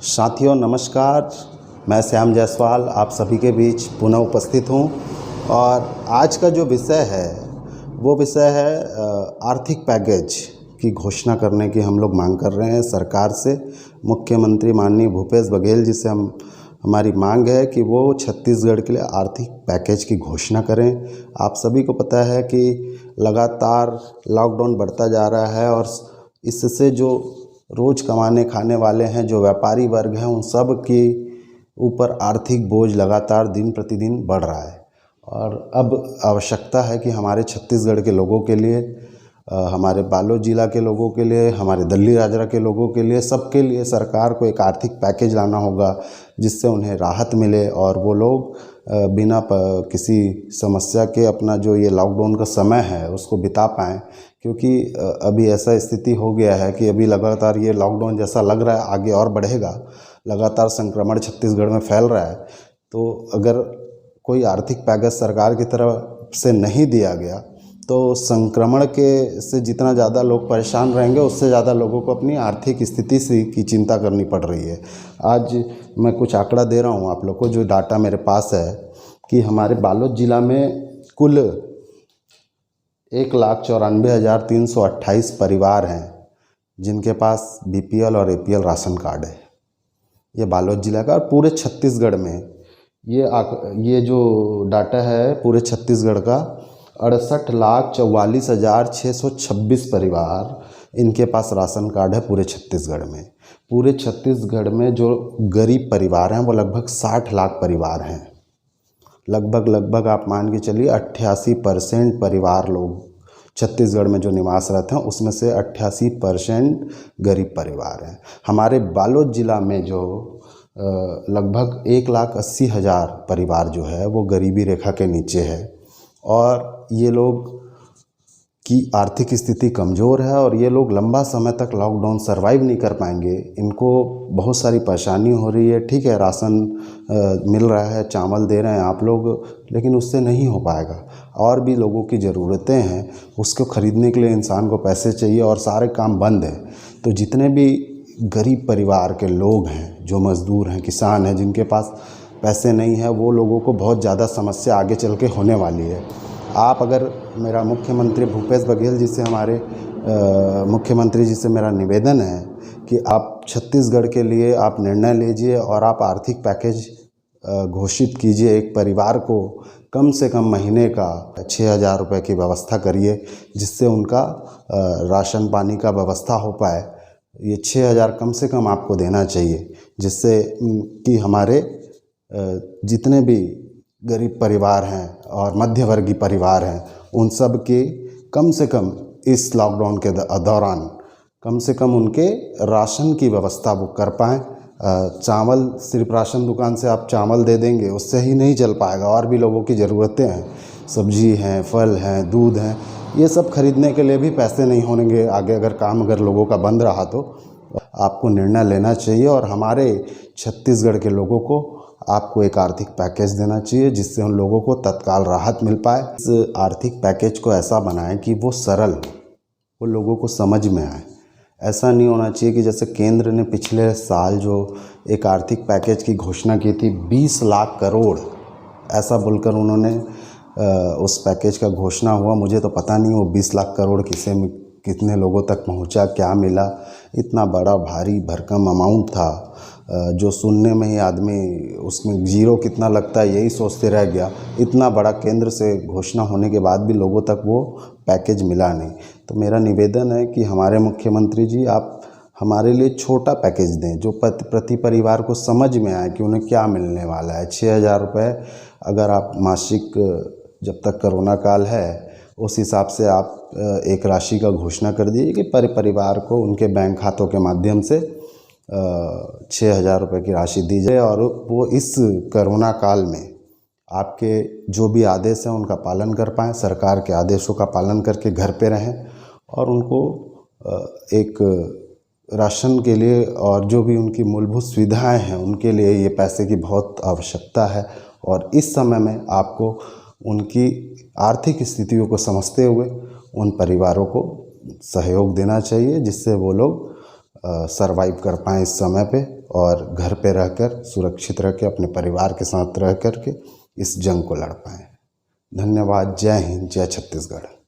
साथियों नमस्कार, मैं श्याम जायसवाल आप सभी के बीच पुनः उपस्थित हूँ। और आज का जो विषय है वो विषय है आर्थिक पैकेज की घोषणा करने की हम लोग मांग कर रहे हैं सरकार से। मुख्यमंत्री माननीय भूपेश बघेल जी से हमारी मांग है कि वो छत्तीसगढ़ के लिए आर्थिक पैकेज की घोषणा करें। आप सभी को पता है कि लगातार लॉकडाउन बढ़ता जा रहा है और इससे जो रोज़ कमाने खाने वाले हैं, जो व्यापारी वर्ग हैं, उन सब के ऊपर आर्थिक बोझ लगातार दिन प्रतिदिन बढ़ रहा है। और अब आवश्यकता है कि हमारे छत्तीसगढ़ के लोगों के लिए, हमारे बालोद जिला के लोगों के लिए, हमारे दल्ली राजरा के लोगों के लिए, सबके लिए सरकार को एक आर्थिक पैकेज लाना होगा जिससे उन्हें राहत मिले और वो लोग बिना किसी समस्या के अपना जो ये लॉकडाउन का समय है उसको बिता पाएँ। क्योंकि अभी ऐसा स्थिति हो गया है कि अभी लगातार ये लॉकडाउन जैसा लग रहा है आगे और बढ़ेगा। लगातार संक्रमण छत्तीसगढ़ में फैल रहा है, तो अगर कोई आर्थिक पैकेज सरकार की तरफ से नहीं दिया गया तो संक्रमण के से जितना ज़्यादा लोग परेशान रहेंगे उससे ज़्यादा लोगों को अपनी आर्थिक स्थिति से की चिंता करनी पड़ रही है। आज मैं कुछ आंकड़ा दे रहा हूँ आप लोग को, जो डाटा मेरे पास है कि हमारे बालोद जिला में कुल 1,94,328 परिवार हैं जिनके पास बीपीएल और एपीएल राशन कार्ड है। ये बालोद जिला का, और पूरे छत्तीसगढ़ में ये जो डाटा है पूरे छत्तीसगढ़ का 68,44,626 परिवार इनके पास राशन कार्ड है पूरे छत्तीसगढ़ में। पूरे छत्तीसगढ़ में जो गरीब परिवार हैं वो लगभग 60 लाख परिवार हैं। लगभग आप मान के चलिए 88% परिवार लोग छत्तीसगढ़ में जो निवासरत हैं उसमें से 88% गरीब परिवार हैं। हमारे बालोद जिला में जो लगभग 1,80,000 परिवार जो है वो गरीबी रेखा के नीचे है और ये लोग की आर्थिक स्थिति कमज़ोर है और ये लोग लंबा समय तक लॉकडाउन सरवाइव नहीं कर पाएंगे। इनको बहुत सारी परेशानी हो रही है। ठीक है, राशन मिल रहा है, चावल दे रहे हैं आप लोग, लेकिन उससे नहीं हो पाएगा। और भी लोगों की ज़रूरतें हैं, उसको ख़रीदने के लिए इंसान को पैसे चाहिए और सारे काम बंद हैं। तो जितने भी गरीब परिवार के लोग हैं, जो मज़दूर हैं, किसान हैं, जिनके पास पैसे नहीं है, वो लोगों को बहुत ज़्यादा समस्या आगे चल के होने वाली है। आप अगर मेरा मुख्यमंत्री भूपेश बघेल जी से हमारे मुख्यमंत्री जी से मेरा निवेदन है कि आप छत्तीसगढ़ के लिए आप निर्णय लीजिए और आप आर्थिक पैकेज घोषित कीजिए। एक परिवार को कम से कम महीने का 6,000 रुपये की व्यवस्था करिए जिससे उनका राशन पानी का व्यवस्था हो पाए। ये 6,000 कम से कम आपको देना चाहिए जिससे कि हमारे जितने भी गरीब परिवार हैं और मध्यवर्गीय परिवार हैं उन सब के कम से कम इस लॉकडाउन के दौरान कम से कम उनके राशन की व्यवस्था वो कर पाएँ। चावल सिर्फ राशन दुकान से आप चावल दे देंगे उससे ही नहीं चल पाएगा, और भी लोगों की ज़रूरतें हैं, सब्जी हैं, फल हैं, दूध हैं, ये सब खरीदने के लिए भी पैसे नहीं होंगे आगे। अगर लोगों का बंद रहा तो आपको निर्णय लेना चाहिए और हमारे छत्तीसगढ़ के लोगों को आपको एक आर्थिक पैकेज देना चाहिए जिससे उन लोगों को तत्काल राहत मिल पाए। इस आर्थिक पैकेज को ऐसा बनाएं कि वो सरल, वो लोगों को समझ में आए। ऐसा नहीं होना चाहिए कि जैसे केंद्र ने पिछले साल जो एक आर्थिक पैकेज की घोषणा की थी 20 लाख करोड़, ऐसा बोलकर उन्होंने उस पैकेज का घोषणा हुआ। मुझे तो पता नहीं वो 20 लाख करोड़ कितने लोगों तक पहुंचा, क्या मिला। इतना बड़ा भारी भरकम अमाउंट था जो सुनने में ही आदमी उसमें जीरो कितना लगता है यही सोचते रह गया। इतना बड़ा केंद्र से घोषणा होने के बाद भी लोगों तक वो पैकेज मिला नहीं। तो मेरा निवेदन है कि हमारे मुख्यमंत्री जी आप हमारे लिए छोटा पैकेज दें जो प्रति परिवार को समझ में आए कि उन्हें क्या मिलने वाला है। 6,000 रुपये अगर आप मासिक, जब तक कोरोना काल है उस हिसाब से आप एक राशि का घोषणा कर दीजिए कि परिवार को उनके बैंक खातों के माध्यम से 6,000 रुपये की राशि दी जाए और वो इस कोरोना काल में आपके जो भी आदेश हैं उनका पालन कर पाएँ, सरकार के आदेशों का पालन करके घर पे रहें और उनको एक राशन के लिए और जो भी उनकी मूलभूत सुविधाएं हैं उनके लिए ये पैसे की बहुत आवश्यकता है। और इस समय में आपको उनकी आर्थिक स्थितियों को समझते हुए उन परिवारों को सहयोग देना चाहिए जिससे वो लोग सरवाइव कर पाएँ इस समय पे और घर पे रहकर सुरक्षित रह के अपने परिवार के साथ रह कर के इस जंग को लड़ पाएँ। धन्यवाद। जय हिंद, जय छत्तीसगढ़।